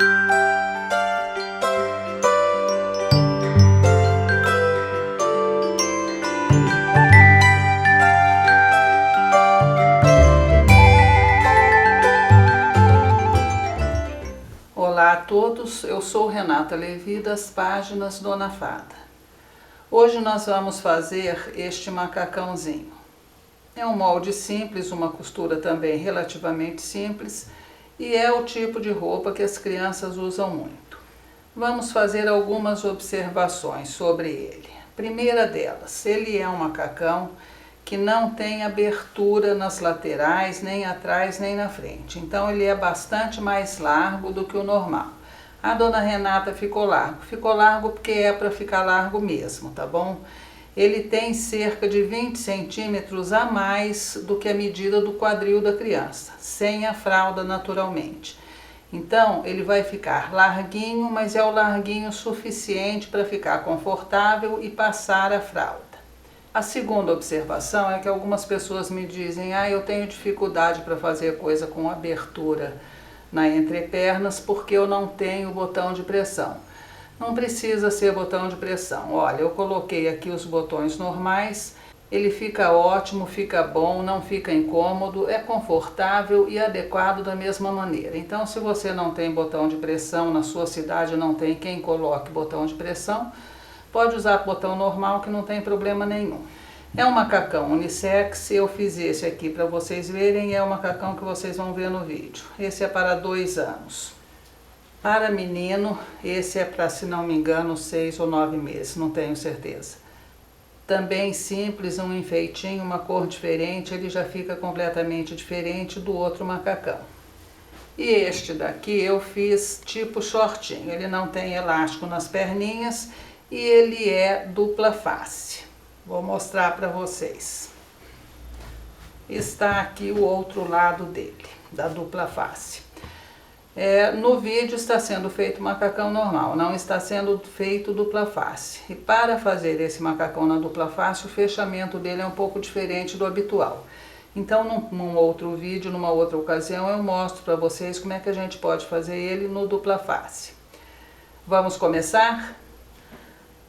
Olá a todos, eu sou Renata Levi das páginas Dona Fada. Hoje nós vamos fazer este macacãozinho. É um molde simples, uma costura também relativamente simples e é o tipo de roupa que as crianças usam muito. Vamos fazer algumas observações sobre ele. Primeira delas, ele é um macacão que não tem abertura nas laterais, nem atrás, nem na frente. Então ele é bastante mais largo do que o normal. A Dona Renata ficou largo porque é para ficar largo mesmo, tá bom? Ele tem cerca de 20 centímetros a mais do que a medida do quadril da criança, sem a fralda naturalmente. Então ele vai ficar larguinho, mas é o larguinho suficiente para ficar confortável e passar a fralda. A segunda observação é que algumas pessoas me dizem: eu tenho dificuldade para fazer coisa com abertura na entrepernas porque eu não tenho botão de pressão. Não precisa ser botão de pressão. Olha, eu coloquei aqui os botões normais, ele fica ótimo, fica bom, não fica incômodo, é confortável e adequado da mesma maneira. Então, se você não tem botão de pressão, na sua cidade não tem quem coloque botão de pressão, pode usar botão normal que não tem problema nenhum. É um macacão unissex, eu fiz esse aqui para vocês verem, é o macacão que vocês vão ver no vídeo. Esse é para 2 anos. Para menino, esse é para, se não me engano, 6 ou 9 meses, não tenho certeza. Também simples, um enfeitinho, uma cor diferente, ele já fica completamente diferente do outro macacão. E este daqui eu fiz tipo shortinho, ele não tem elástico nas perninhas, e ele é dupla face. Vou mostrar para vocês. Está aqui o outro lado dele, da dupla face. No vídeo está sendo feito macacão normal, não está sendo feito dupla face. E para fazer esse macacão na dupla face, o fechamento dele é um pouco diferente do habitual. Então, num outro vídeo, numa outra ocasião, eu mostro para vocês como é que a gente pode fazer ele no dupla face. Vamos começar?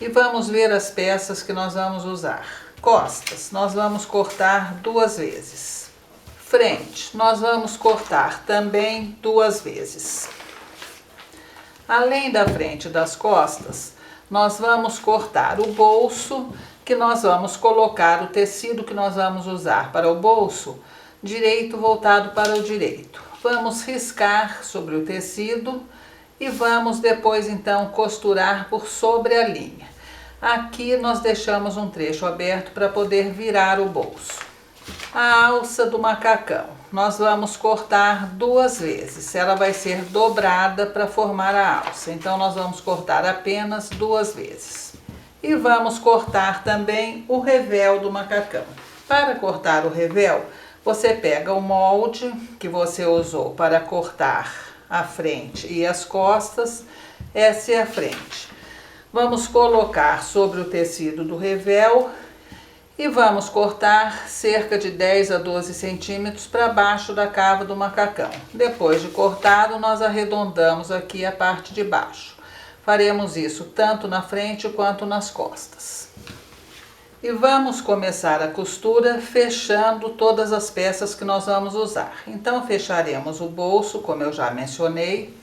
E vamos ver as peças que nós vamos usar. Costas, nós vamos cortar 2 vezes. Frente, nós vamos cortar também 2 vezes. Além da frente e das costas, nós vamos cortar o bolso, que nós vamos colocar o tecido que nós vamos usar para o bolso, direito voltado para o direito. Vamos riscar sobre o tecido e vamos depois então costurar por sobre a linha. Aqui nós deixamos um trecho aberto para poder virar o bolso. A alça do macacão, nós vamos cortar 2 vezes, ela vai ser dobrada para formar a alça, então nós vamos cortar apenas 2 vezes. E vamos cortar também o revel do macacão. Para cortar o revel, você pega o molde que você usou para cortar a frente e as costas, essa é a frente. Vamos colocar sobre o tecido do revel e vamos cortar cerca de 10 a 12 centímetros para baixo da cava do macacão. Depois de cortado, nós arredondamos aqui a parte de baixo. Faremos isso tanto na frente quanto nas costas. E vamos começar a costura fechando todas as peças que nós vamos usar. Então, fecharemos o bolso, como eu já mencionei.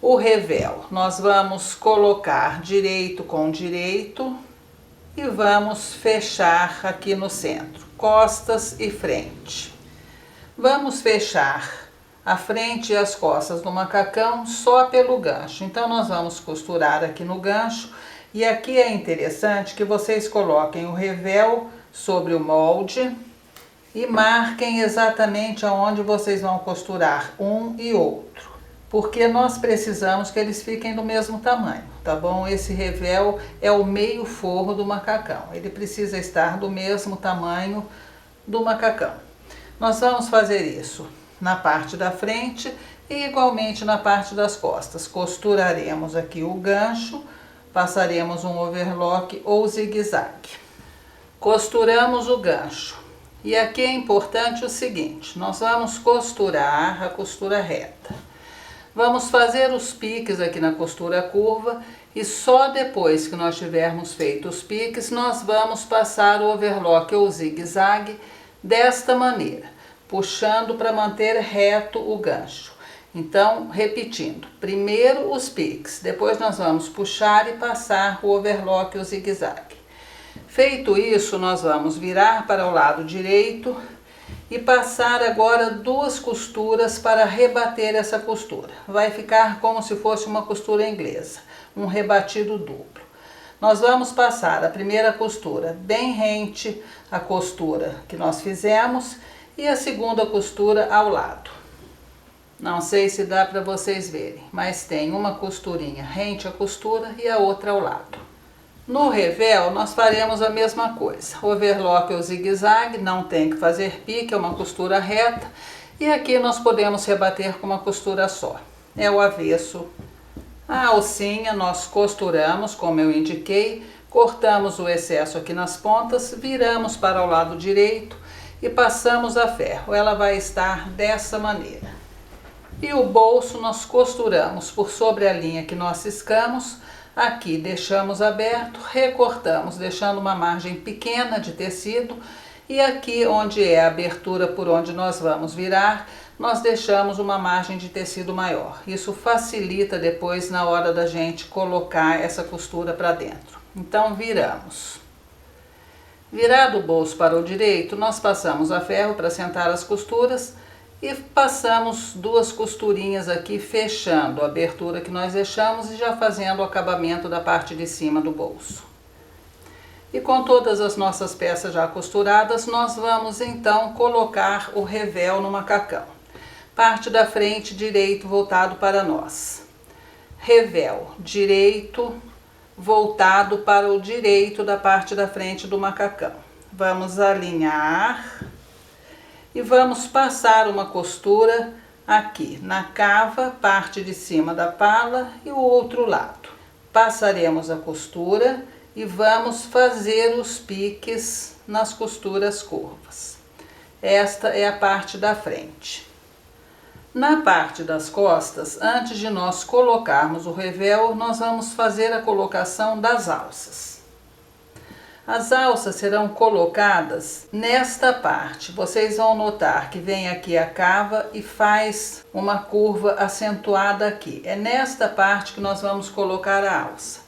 O revel, nós vamos colocar direito com direito e vamos fechar aqui no centro, costas e frente. Vamos fechar a frente e as costas do macacão só pelo gancho. Então, nós vamos costurar aqui no gancho e aqui é interessante que vocês coloquem o revel sobre o molde e marquem exatamente aonde vocês vão costurar um e outro. Porque nós precisamos que eles fiquem do mesmo tamanho, tá bom? Esse revel é o meio forro do macacão, ele precisa estar do mesmo tamanho do macacão. Nós vamos fazer isso na parte da frente e igualmente na parte das costas. Costuraremos aqui o gancho, passaremos um overlock ou zigue-zague. Costuramos o gancho. E aqui é importante o seguinte, nós vamos costurar a costura reta. Vamos fazer os piques aqui na costura curva e só depois que nós tivermos feito os piques, nós vamos passar o overlock ou zigue-zague desta maneira, puxando para manter reto o gancho. Então, repetindo, primeiro os piques, depois nós vamos puxar e passar o overlock ou zigue-zague. Feito isso, nós vamos virar para o lado direito e passar agora 2 costuras para rebater essa costura. Vai ficar como se fosse uma costura inglesa, um rebatido duplo. Nós vamos passar a primeira costura bem rente à costura que nós fizemos e a segunda costura ao lado. Não sei se dá para vocês verem, mas tem uma costurinha rente à costura e a outra ao lado. No revel, nós faremos a mesma coisa. Overlock ou zigue-zague, não tem que fazer pique, é uma costura reta. E aqui nós podemos rebater com uma costura só. É o avesso. A alcinha nós costuramos, como eu indiquei, cortamos o excesso aqui nas pontas, viramos para o lado direito e passamos a ferro. Ela vai estar dessa maneira. E o bolso nós costuramos por sobre a linha que nós ciscamos. Aqui deixamos aberto, recortamos, deixando uma margem pequena de tecido. E aqui onde é a abertura por onde nós vamos virar, nós deixamos uma margem de tecido maior. Isso facilita depois na hora da gente colocar essa costura para dentro. Então viramos. Virado o bolso para o direito, nós passamos a ferro para sentar as costuras e passamos 2 costurinhas aqui fechando a abertura que nós deixamos e já fazendo o acabamento da parte de cima do bolso. E com todas as nossas peças já costuradas, nós vamos então colocar o revel no macacão. Parte da frente direito voltado para nós. Revel direito voltado para o direito da parte da frente do macacão. Vamos alinhar e vamos passar uma costura aqui na cava, parte de cima da pala e o outro lado. Passaremos a costura e vamos fazer os piques nas costuras curvas. Esta é a parte da frente. Na parte das costas, antes de nós colocarmos o revel, nós vamos fazer a colocação das alças. As alças serão colocadas nesta parte. Vocês vão notar que vem aqui a cava e faz uma curva acentuada aqui. É nesta parte que nós vamos colocar a alça.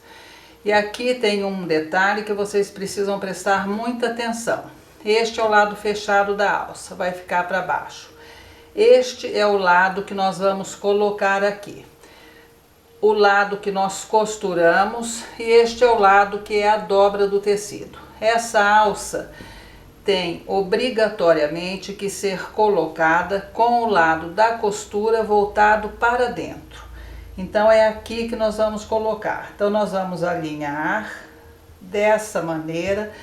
E aqui tem um detalhe que vocês precisam prestar muita atenção. Este é o lado fechado da alça, vai ficar para baixo. Este é o lado que nós vamos colocar aqui. O lado que nós costuramos e este é o lado que é a dobra do tecido. Essa alça tem obrigatoriamente que ser colocada com o lado da costura voltado para dentro. Então é aqui que nós vamos colocar. Então nós vamos alinhar dessa maneira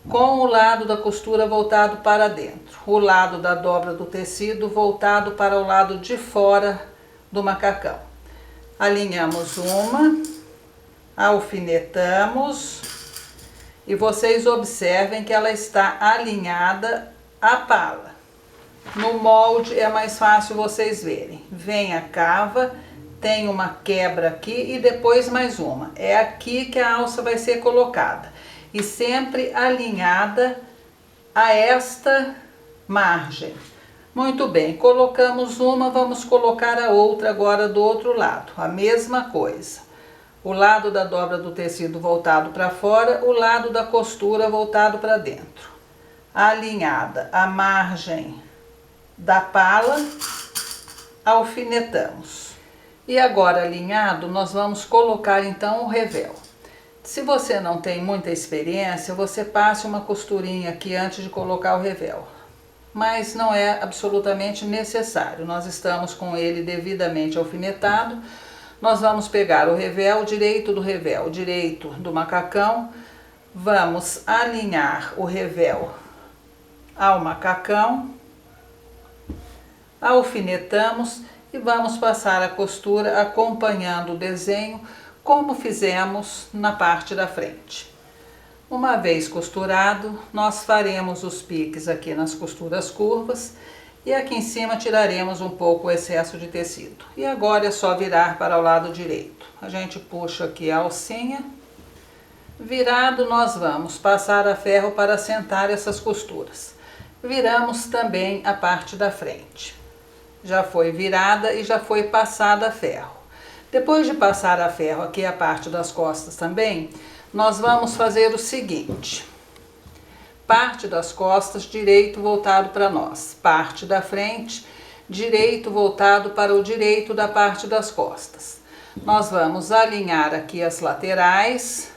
com o lado da costura voltado para dentro. O lado da dobra do tecido voltado para o lado de fora do macacão. Alinhamos uma, alfinetamos e vocês observem que ela está alinhada à pala. No molde é mais fácil vocês verem. Vem a cava, tem uma quebra aqui e depois mais uma. É aqui que a alça vai ser colocada e sempre alinhada a esta margem. Muito bem, colocamos uma, vamos colocar a outra agora do outro lado, a mesma coisa. O lado da dobra do tecido voltado para fora, o lado da costura voltado para dentro. Alinhada a margem da pala, alfinetamos. E agora alinhado, nós vamos colocar então o revel. Se você não tem muita experiência, você passe uma costurinha aqui antes de colocar o revel. Mas não é absolutamente necessário. Nós estamos com ele devidamente alfinetado. Nós vamos pegar o revel direito do macacão. Vamos alinhar o revel ao macacão. Alfinetamos e vamos passar a costura acompanhando o desenho como fizemos na parte da frente. Uma vez costurado, nós faremos os piques aqui nas costuras curvas E aqui em cima tiraremos um pouco o excesso de tecido. E agora é só virar para o lado direito. A gente puxa aqui a alcinha. Virado, nós vamos passar a ferro para assentar essas costuras. Viramos também a parte da frente. Já foi virada e já foi passada a ferro. Depois de passar a ferro aqui a parte das costas também, nós vamos fazer o seguinte. Parte das costas, direito voltado para nós. Parte da frente, direito voltado para o direito da parte das costas. Nós vamos alinhar aqui as laterais.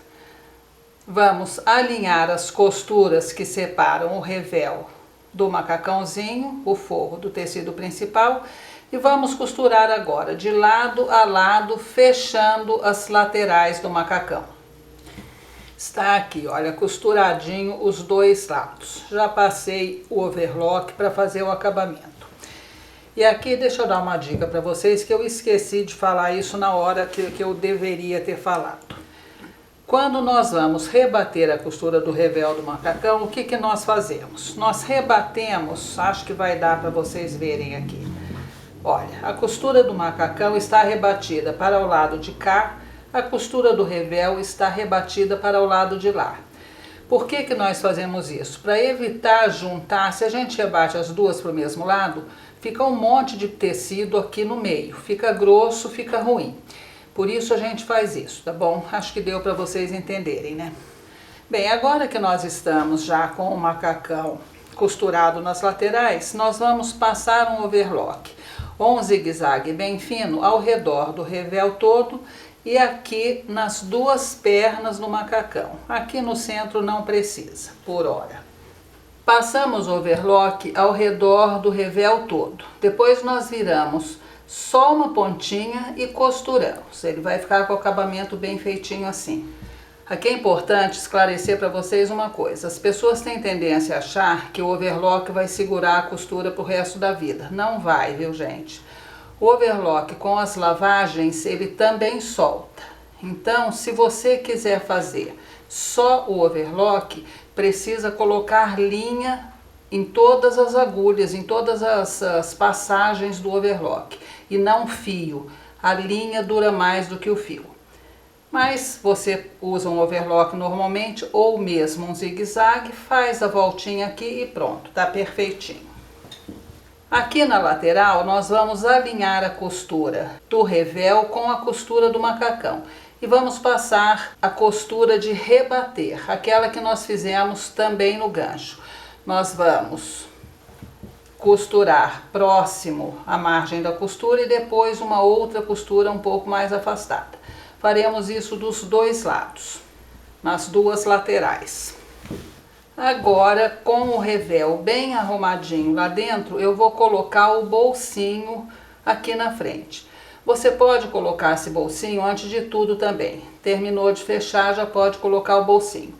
Vamos alinhar as costuras que separam o revel do macacãozinho, o forro do tecido principal. E vamos costurar agora de lado a lado, fechando as laterais do macacão. Está aqui, olha, costuradinho os dois lados. Já passei o overlock para fazer o acabamento. E aqui deixa eu dar uma dica para vocês que eu esqueci de falar isso na hora que eu deveria ter falado. Quando nós vamos rebater a costura do revel do macacão, o que que nós fazemos? Nós rebatemos, acho que vai dar para vocês verem aqui. Olha, a costura do macacão está rebatida para o lado de cá. A costura do revel está rebatida para o lado de lá. Por que que nós fazemos isso? Para evitar juntar, se a gente rebate as duas para o mesmo lado, fica um monte de tecido aqui no meio. Fica grosso, fica ruim. Por isso a gente faz isso, tá bom? Acho que deu para vocês entenderem, né? Bem, agora que nós estamos já com o macacão costurado nas laterais, nós vamos passar um overlock ou um zigue-zague bem fino ao redor do revel todo. E aqui nas duas pernas do macacão. Aqui no centro não precisa, por hora. Passamos o overlock ao redor do revel todo. Depois nós viramos só uma pontinha e costuramos. Ele vai ficar com o acabamento bem feitinho assim. Aqui é importante esclarecer para vocês uma coisa. As pessoas têm tendência a achar que o overlock vai segurar a costura pro resto da vida. Não vai, viu, gente? O overlock com as lavagens, ele também solta. Então, se você quiser fazer só o overlock, precisa colocar linha em todas as agulhas, em todas as passagens do overlock. E não fio. A linha dura mais do que o fio. Mas você usa um overlock normalmente ou mesmo um zigue-zague, faz a voltinha aqui e pronto, tá perfeitinho. Aqui na lateral nós vamos alinhar a costura do revel com a costura do macacão e vamos passar a costura de rebater, aquela que nós fizemos também no gancho. Nós vamos costurar próximo à margem da costura e depois uma outra costura um pouco mais afastada. Faremos isso dos dois lados, nas duas laterais. Agora, com o revel bem arrumadinho lá dentro, eu vou colocar o bolsinho aqui na frente. Você pode colocar esse bolsinho antes de tudo também. Terminou de fechar, já pode colocar o bolsinho.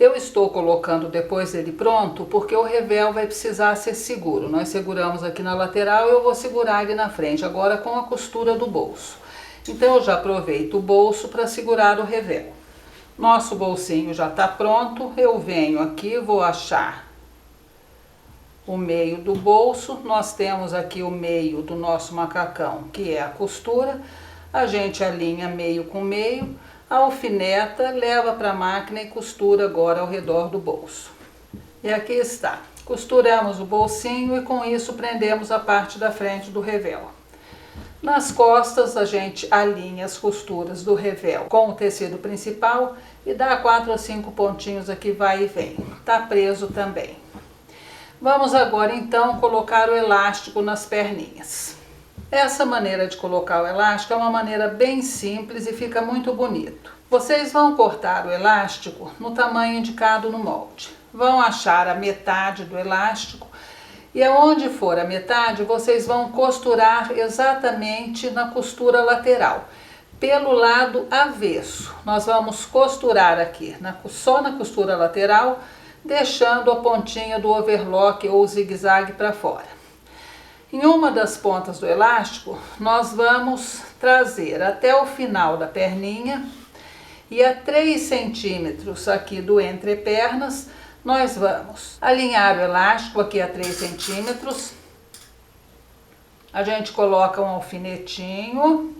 Eu estou colocando depois dele pronto, porque o revel vai precisar ser seguro. Nós seguramos aqui na lateral, eu vou segurar ele na frente, agora com a costura do bolso. Então eu já aproveito o bolso para segurar o revel. Nosso bolsinho já está pronto, eu venho aqui, vou achar o meio do bolso. Nós temos aqui o meio do nosso macacão, que é a costura. A gente alinha meio com meio, alfineta, leva para a máquina e costura agora ao redor do bolso. E aqui está. Costuramos o bolsinho e com isso prendemos a parte da frente do revel. Nas costas a gente alinha as costuras do revel com o tecido principal e dá 4 ou 5 pontinhos aqui, vai e vem. Tá preso também. Vamos agora então colocar o elástico nas perninhas. Essa maneira de colocar o elástico é uma maneira bem simples e fica muito bonito. Vocês vão cortar o elástico no tamanho indicado no molde. Vão achar a metade do elástico. E aonde for a metade, vocês vão costurar exatamente na costura lateral, pelo lado avesso. Nós vamos costurar aqui, só na costura lateral, deixando a pontinha do overlock ou zigue-zague para fora. Em uma das pontas do elástico, nós vamos trazer até o final da perninha e a 3 centímetros aqui do entrepernas, nós vamos alinhar o elástico aqui a 3 centímetros, A gente coloca um alfinetinho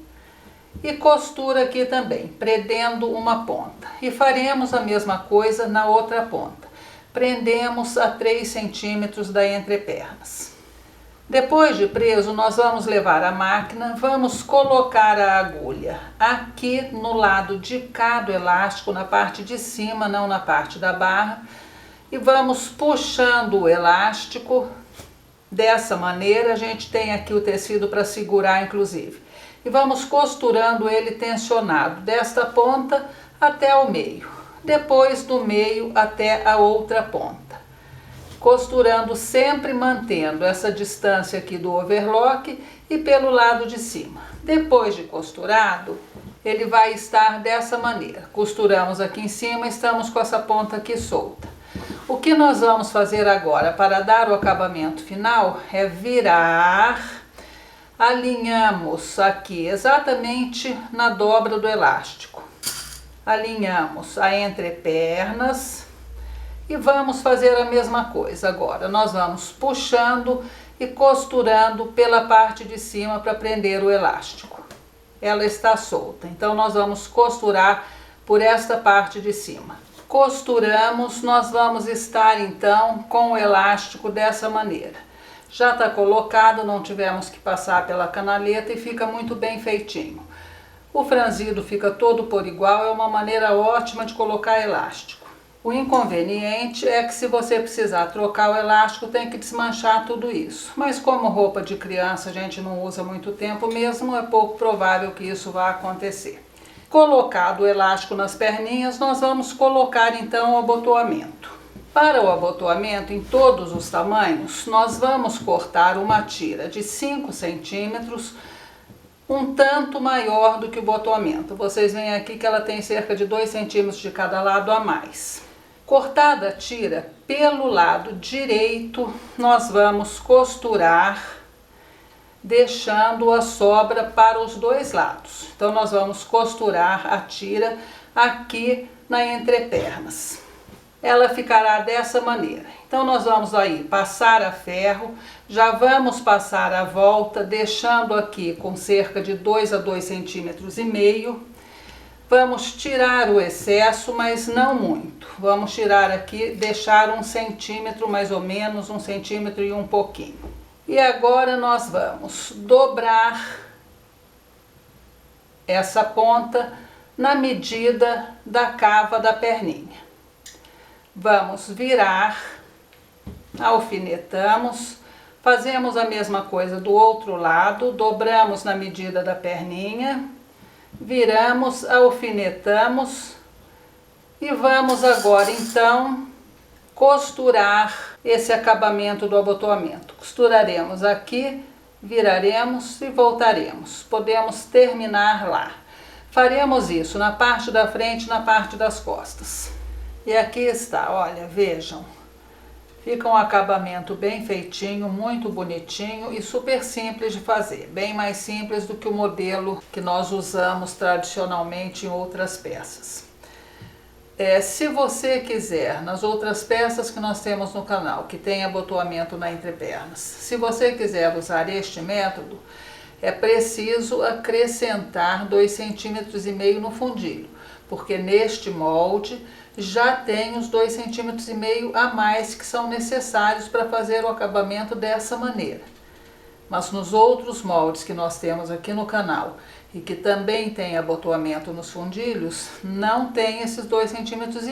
e costura aqui também, prendendo uma ponta. E faremos a mesma coisa na outra ponta. Prendemos a 3 centímetros da entrepernas. Depois de preso, nós vamos levar a máquina, vamos colocar a agulha aqui no lado de cá do elástico, na parte de cima, não na parte da barra, e vamos puxando o elástico. Dessa maneira, a gente tem aqui o tecido para segurar, inclusive. E vamos costurando ele tensionado, desta ponta até o meio. Depois do meio até a outra ponta. Costurando sempre mantendo essa distância aqui do overlock e pelo lado de cima. Depois de costurado, ele vai estar dessa maneira. Costuramos aqui em cima, estamos com essa ponta aqui solta. O que nós vamos fazer agora para dar o acabamento final é virar, alinhamos aqui exatamente na dobra do elástico. Alinhamos a entrepernas e vamos fazer a mesma coisa agora. Nós vamos puxando e costurando pela parte de cima para prender o elástico. Ela está solta, então nós vamos costurar por esta parte de cima. Costuramos, nós vamos estar então com o elástico dessa maneira. Já está colocado, não tivemos que passar pela canaleta e fica muito bem feitinho. O franzido fica todo por igual, é uma maneira ótima de colocar elástico. O inconveniente é que se você precisar trocar o elástico, tem que desmanchar tudo isso. Mas como roupa de criança a gente não usa muito tempo mesmo, é pouco provável que isso vá acontecer. Colocado o elástico nas perninhas, nós vamos colocar então o abotoamento. Para o abotoamento, em todos os tamanhos, nós vamos cortar uma tira de 5 centímetros, um tanto maior do que o abotoamento. Vocês veem aqui que ela tem cerca de 2 centímetros de cada lado a mais. Cortada a tira, pelo lado direito, nós vamos costurar, deixando a sobra para os dois lados. Então, nós vamos costurar a tira aqui na entrepernas. Ela ficará dessa maneira. Então, nós vamos aí passar a ferro, já vamos passar a volta, deixando aqui com cerca de 2 a 2,5 centímetros. Vamos tirar o excesso, mas não muito. Vamos tirar aqui, deixar 1 centímetro mais ou menos, 1 centímetro e um pouquinho. E agora nós vamos dobrar essa ponta na medida da cava da perninha. Vamos virar, alfinetamos, fazemos a mesma coisa do outro lado, dobramos na medida da perninha, viramos, alfinetamos e vamos agora então costurar esse acabamento do abotoamento. Costuraremos aqui, viraremos e voltaremos. Podemos terminar lá. Faremos isso na parte da frente e na parte das costas. E aqui está, olha, vejam. Fica um acabamento bem feitinho, muito bonitinho e super simples de fazer. Bem mais simples do que o modelo que nós usamos tradicionalmente em outras peças. Se você quiser, nas outras peças que nós temos no canal, que tem abotoamento na entrepernas, se você quiser usar este método, é preciso acrescentar 2,5 centímetros no fundilho, porque neste molde já tem os 2,5 centímetros a mais que são necessários para fazer o acabamento dessa maneira. Mas nos outros moldes que nós temos aqui no canal e que também tem abotoamento nos fundilhos, não tem esses 2,5 centímetros.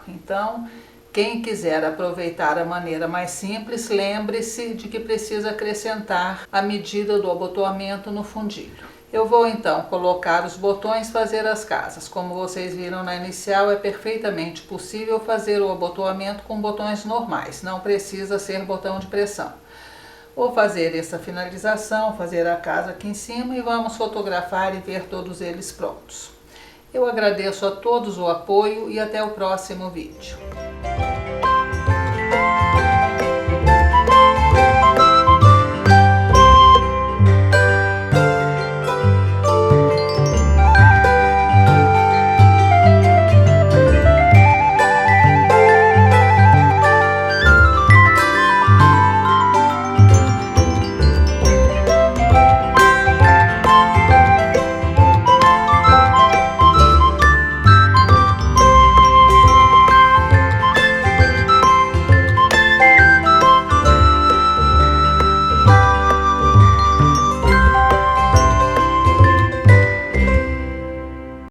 Então, quem quiser aproveitar a maneira mais simples, lembre-se de que precisa acrescentar a medida do abotoamento no fundilho. Eu vou então colocar os botões, fazer as casas. Como vocês viram na inicial, é perfeitamente possível fazer o abotoamento com botões normais, não precisa ser botão de pressão. Vou fazer essa finalização, fazer a casa aqui em cima e vamos fotografar e ver todos eles prontos. Eu agradeço a todos o apoio e até o próximo vídeo.